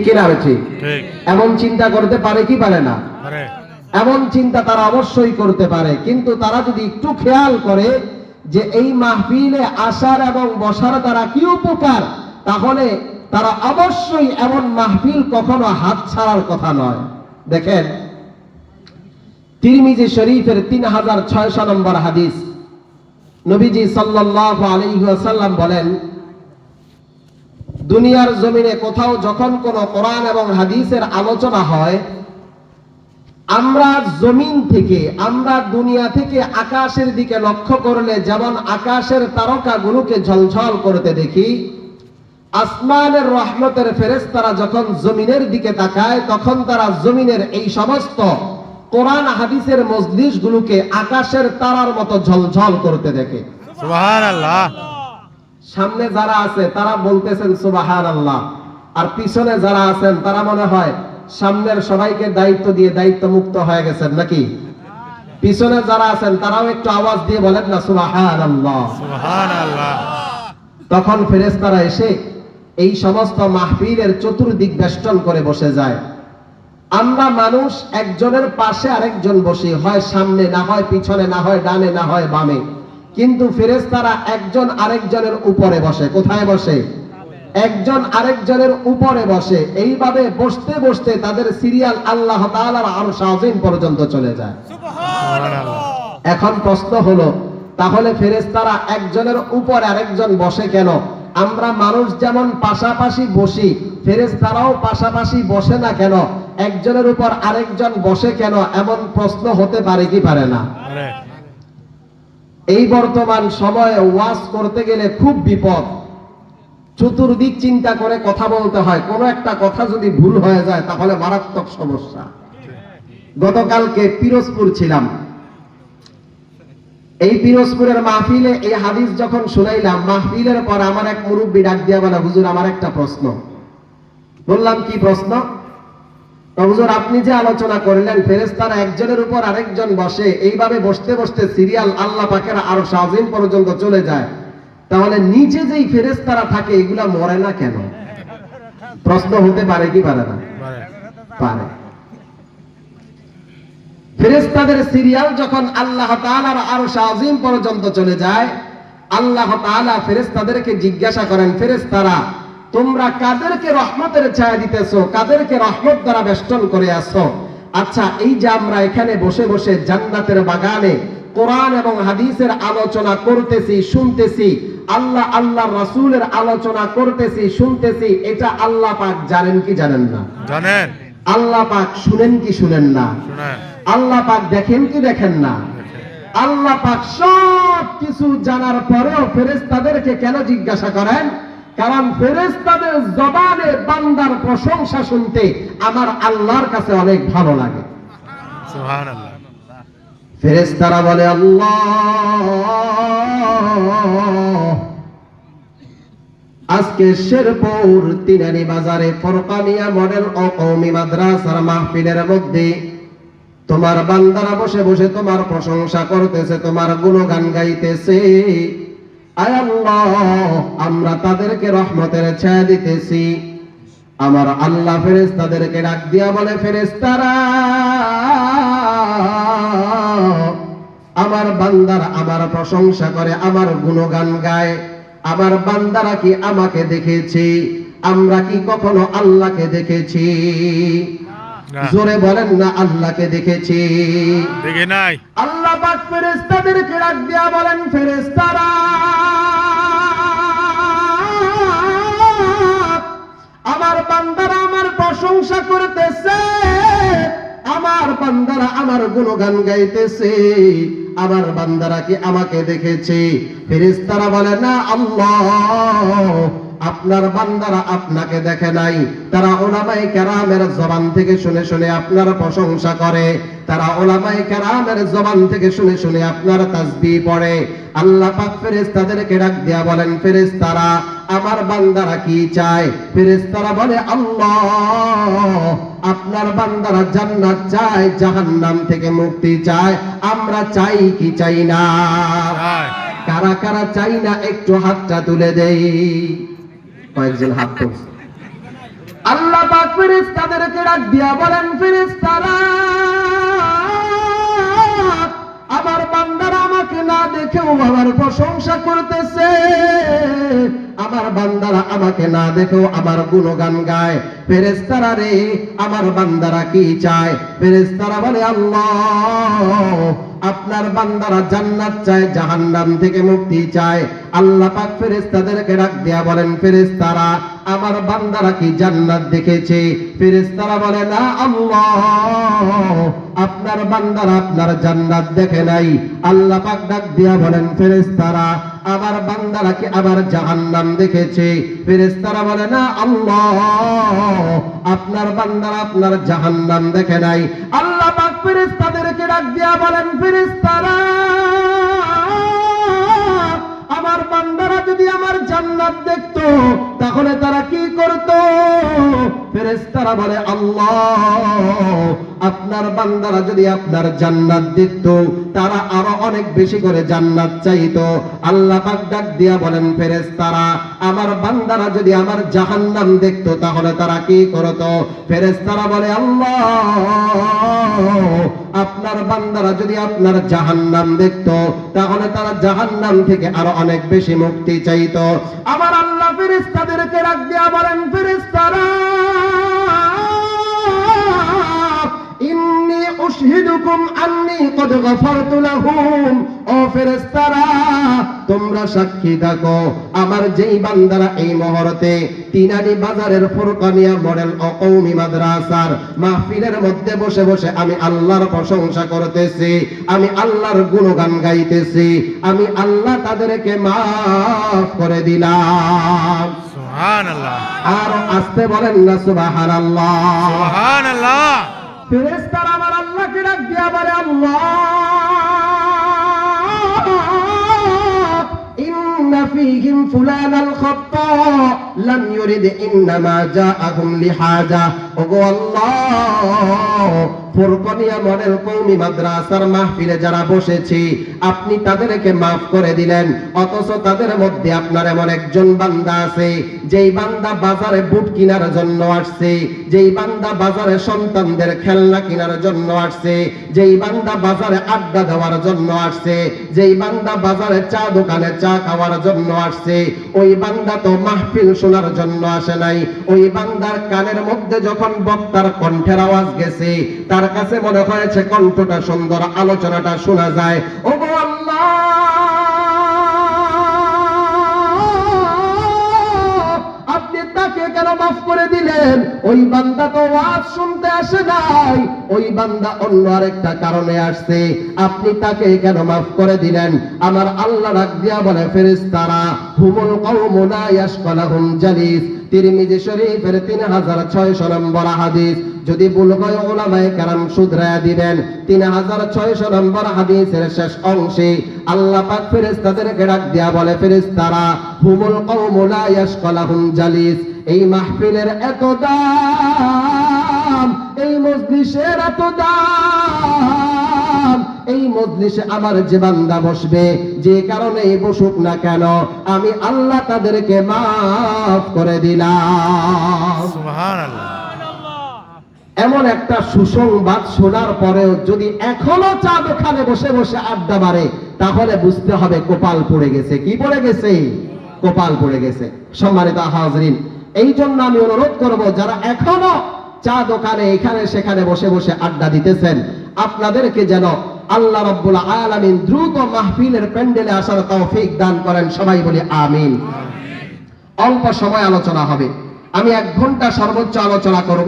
ঠিক কিনা ঠিক? এমন চিন্তা করতে পারে কি পারে না? এমন চিন্তা তারা অবশ্যই করতে পারে, কিন্তু তারা যদি একটু খেয়াল করে যে এই মাহফিলে আসার এবং বসার দ্বারা কি উপকার, তাহলে তারা অবশ্যই এমন মাহফিল কখনো হাত ছাড়ার কথা নয়। দেখেন তিরমিজি শরীফের 3600 নম্বর হাদিস, নবীজি সাল্লাল্লাহু আলাইহি ওয়াসাল্লাম বলেন, দুনিয়ার জমিনে কোথাও যখন কোনো কোরআন এবং হাদিসের আলোচনা হয়, আমরা জমিন থেকে, আমরা দুনিয়া থেকে আকাশের দিকে লক্ষ্য করলে যেমন আকাশের তারকাগুলোকে ঝলঝল করতে দেখি, আসমানের রহমতের ফেরেশতারা যখন জমিনের দিকে তাকায় তখন তারা জমিনের এই সমস্ত কোরআন হাদিসের মজলিসগুলোকে আকাশের তারার মতো ঝলঝল করতে দেখে। সুবহানাল্লাহ। সামনে যারা আছে তারা বলতেছেন সুবহানাল্লাহ, আর পিছনে যারা আছেন তারা মনে হয় সামনের সবাইকে দায়িত্ব দিয়ে দায়িত্ব মুক্ত হয়ে গেছেন নাকি? পিছনে যারা আছেন তারাও একটু আওয়াজ দিয়ে বলেন না সুবহানাল্লাহ, সুবহানাল্লাহ। তখন ফেরেশতারা এসে এই সমস্ত মাহফিলের চতুর্দিক বেষ্টন করে বসে যায়। আমরা মানুষ একজনের পাশে আরেকজন বসি, হয় সামনে, না হয় পিছনে, না হয় ডানে, না হয় বামে, কিন্তু ফেরেশতারা একজন আরেকজনের উপরে বসে। কোথায় বসে? একজন আরেকজনের উপরে বসে। এইভাবে বসতে বসতে তাদের সিরিয়াল আল্লাহ তাআলার আরশ আযীম পর্যন্ত চলে যায়। সুবহানাল্লাহ। এখন প্রশ্ন হলো, তাহলে ফেরেশতারা একজনের উপর আরেকজন বসে কেন? আমরা মানুষ যেমন পাশাপাশি বসি, ফেরেশতারাও পাশাপাশি বসে না কেন? একজনের উপর আরেকজন বসে কেন? এমন প্রশ্ন হতে পারে কি পারে না? এই বর্তমান সময়ে ওয়াজ করতে গেলে খুব বিপদ। চতুর্দিক চিন্তা করে কথা বলতে হয়, কোনো একটা কথা যদি ভুল হয়ে যায় তাহলে মারাত্মক সমস্যা। গতকালকে পিরোজপুর ছিলাম, এই পিরোজপুরের মাহফিলে এই হাদিস যখন শুনাইলাম, মাহফিলের পর আমার এক মুরব্বী ডাক দিয়া বলে, হুজুর আমার একটা প্রশ্ন। বললাম কি প্রশ্ন? হুজুর আপনি যে আলোচনা করলেন ফেরেশতারা একজনের উপর আরেকজন বসে, এইভাবে বসতে বসতে সিরিয়াল আল্লাহ পাকের আরশ আযীম পর্যন্ত চলে যায়, তাহলে নিচে যেই ফেরেশতারা থাকে এগুলা মরে না কেন? প্রশ্ন হতে পারে কি পারে না? পারে। ফেরেশতাদের সিরিয়াল যখন আল্লাহ তাআলার আরশ আযীম পর্যন্ত চলে যায়, আল্লাহ তাআলা ফেরেশতাদেরকে জিজ্ঞাসা করেন, ফেরেশতারা তোমরা কাদেরকে রহমতের ছায়া দিতেছো, কাদেরকে রহমত দ্বারা বেষ্টন করে আছো? আচ্ছা, এই যে আমরা এখানে বসে বসে জান্নাতের বাগানে কোরআন এবং হাদিসের আলোচনা করতেছি, শুনতেছি, আল্লাহ আল্লাহর রাসূলের আলোচনা করতেছি, শুনতেছি, এটা আল্লাহ পাক জানেন কি জানেন না? জানেন। আল্লাহ পাক শুনেন কি শুনেন না? শুনেন। আল্লাহ পাক দেখেন কি দেখেন না? আল্লাহ পাক সব কিছু জানার পরেও ফেরেশতাদেরকে কেন জিজ্ঞাসা করেন? কারণ ফেরেশতাদের জবানে বান্দার প্রশংসা শুনতে আমার আল্লাহর কাছে অনেক ভালো লাগে। সুবহানাল্লাহ। ফেরেশতারা বলে, আল্লাহ আজকে শেরপুর তিনানি বাজারে ফরকানিয়া মডেল ও কওমি মাদ্রাসার মাহফিলের মধ্যে তোমার বান্দারা বসে বসে তোমার প্রশংসা করতেছে, তোমার গুণগান গাইতেছে। আয় আল্লাহ, আমরা তাদেরকে রহমতের ছায়া দিতেছি। আমার আল্লাহ ফেরেশতাদেরকে ডাক দিয়া বলে, ফেরেশতারা আমার বান্দারা আমার প্রশংসা করে, আমার গুণগান গায়। আমার বান্দারা কি আমাকে দেখেছে? আমরা কি কখনো আল্লাহকে দেখেছি? জোরে বলেন না, আল্লাহকে দেখেছি? দেখি নাই। আল্লাহ পাক ফেরেশতাদেরকে ডাক দিয়া বলেন, ফেরেশতারা আমার বান্দারা আমার প্রশংসা করতেছে, আমার বান্দারা আমার গুণগান গাইতেছে, আমার বান্দারা কি আমাকে দেখেছে? ফেরেশতারা বলে, না আল্লাহ, আপনার বান্দারা আপনাকে দেখে নাই। তারা উলামায়ে কেরামের জবান থেকে শুনে শুনে আপনার প্রশংসা করে, তারা উলামায়ে কেরামের জবান থেকে শুনে শুনে আপনার তাসবিহ পড়ে। আল্লাহ পাক ফেরেশতাদেরকে ডাক দিয়া বলেন, ফেরেশতারা আমার বান্দারা কি চায়? ফেরেশতারা বলে, আল্লাহ আপনার বান্দারা জান্নাত চায়, জাহান্নাম থেকে মুক্তি চায়। আমরা চাই কি চাই না? কারা কারা চাই না একটু হাতটা তুলে দেই। কয়েকজন হাত তুলছে। আল্লাহ পাক ফেরেশতাদেরকে ডাক দিয়া বলেন, ফেরেশতারা, আমার বান্দারা আমাকে না দেখেও আমার প্রশংসা করতেছে, আমার বান্দারা আমাকে না দেখেও আমার গুণগান গায়। ফেরেশতারা রে, আমার বান্দারা কি চায়? ফেরেশতারা বলে, আল্লাহ, আপনার বান্দারা জান্নাত চায়, জাহান্নাম থেকে মুক্তি চায়। আল্লাহ পাক ফেরেশতাদেরকে ডাক দিয়া বলেন, ফেরেশতারা, আমার বান্দারা কি জান্নাত দেখেছে? ফেরেশতারা বলে, না আল্লাহ, আপনার বান্দারা আপনার জান্নাত দেখে নাই। আল্লাহ পাক ডাক দিয়া বলেন, ফেরেশতারা, আমার বান্দারা কি আবার জাহান্নাম দেখেছে? ফেরেশতারা বলে, না আল্লাহ, আপনার বান্দারা আপনার জাহান্নাম দেখে নাই। আল্লাহ পাক ফেরেশতাদেরকে ডাক দিয়া বলেন, ফেরেশতারা, আমার বান্দারা যদি আমার জান্নাত দেখতো তাহলে তারা কি করত? ফেরেশতারা বলে, আল্লাহ, আপনার বান্দারা যদি আপনার জান্নাত দেখতো তারা আরো অনেক বেশি করে জান্নাত চাইতো। আল্লাহ পাক ডাক দিয়া বলেন, ফেরেশতারা, আমার বান্দারা যদি আমার জাহান্নাম দেখতো তাহলে তারা কি করত? ফেরেশতারা বলে, আল্লাহ, আপনার বান্দারা যদি আপনার জাহান্নাম দেখতো তাহলে তারা জাহান্নাম থেকে আরো অনেক বেশি মুক্তি চাইতো। আমার আল্লাহ ফেরেশতাদেরকে ডাক দিয়া বলেন, ফেরেশতারা, ইন্নী উশহিদুকুম আন্নী কদ গফারতু লাহুম। ও ফেরেশতারা, তোমরা সাক্ষী থাকো, আমার যেই বান্দারা এই মুহূর্তে তিনানি বাজারের ফুরকানিয়া মডেল ও কওমি মাদ্রাসার মাহফিলের মধ্যে বসে বসে আমি আল্লাহর প্রশংসা করতেছি, আমি আল্লাহর গুণগান গাইতেছি, আমি আল্লাহ তাদেরকে মাফ করে দিলাম। সুবহানাল্লাহ। আর আসতে বলেন না সুবহানাল্লাহ। সুবহানাল্লাহ। ফেরেশতারা আমার আল্লাহকে ডাক দিয়া বলে, আল্লাহ, ইন্না ফীহিম ফুলানাল খাত্তা লাম ইউরিদ ইন্নামা জাআহুম লিহাজা। ওগো আল্লাহ, ফুরকানিয়া মডেল কওমি মাদ্রাসার মাহফিলে যারা বসেছি আপনি তাদেরকে মাফ করে দিলেন, অথচ তাদের মধ্যে আপনার এমন একজন বান্দা আছে যেই বান্দা বাজারে বুট কেনার জন্য আসছে, যেই বান্দা বাজারে সন্তানদের খেলনা কেনার জন্য আসছে, যেই বান্দা বাজারে আড্ডা দেওয়ার জন্য আসছে, যেই বান্দা বাজারে চা দোকানে চা খাওয়ার জন্য আসছে, ওই বান্দা তো মাহফিল শোনার জন্য আসে নাই। ওই বান্দার কানের মধ্যে যখন বক্তার কণ্ঠের আওয়াজ গেছে তার কাছে মনে হয়েছে কণ্ঠটা সুন্দর, আলোচনাটা শোনা যায়। ওগো আল্লাহ, আপনি তাকে কেন মাফ করে দিলেন? ওই বান্দা তো ওয়াজ শুনতে আসে নাই, ওই বান্দা অন্য আরেকটা কারণে আসছে, আপনি তাকে কেন মাফ করে দিলেন? আমার আল্লাহ ডাক দিয়া বলে, ফেরেশতারা, হুমুল কওমু লা ইয়াশকালাহুম জালিস। তিরমিজি শরীফের 3600 নম্বর হাদিস। যদি ভুল হয় উলামায়ে কেরাম শুধরায়া দিবেন। 3600 নম্বর হাদিসের শেষ অংশে আল্লাহ পাক ফেরেশতাদেরকে ডাক দিয়া বলে, ফেরেশতারা, হুমুল কওমু লা ইয়াশকালাহুম জালিস। এই মাহফিলের এত দাম, এই মজলিসের এত দাম, এই মজলিসে আমার যে বান্দা বসবে, যে কারণে বসুক না কেন, আমি আল্লাহ তাদেরকে মাফ করে দিলাম। সুবহানাল্লাহ। এমন একটা সুসংবাদ শোনার পরেও যদি এখনো চা দোকানে বসে বসে আড্ডা মারে তাহলে বুঝতে হবে কপাল পড়ে গেছে। কি পড়ে গেছে? কপাল পড়ে গেছে। সম্মানিত হাজরিন, এই জন্য আমি অনুরোধ করব, যারা এখনো চা দোকানে এখানে সেখানে বসে বসে আড্ডা দিতেছেন, আপনাদেরকে যেন আল্লাহ রাব্বুল আলামিন দ্রুত মাহফিলের প্যান্ডেলে আসার তৌফিক দান করেন। সবাই বলি আমিন। অল্প সময় আলোচনা হবে, আমি 1 ঘন্টা সর্বোচ্চ আলোচনা করব।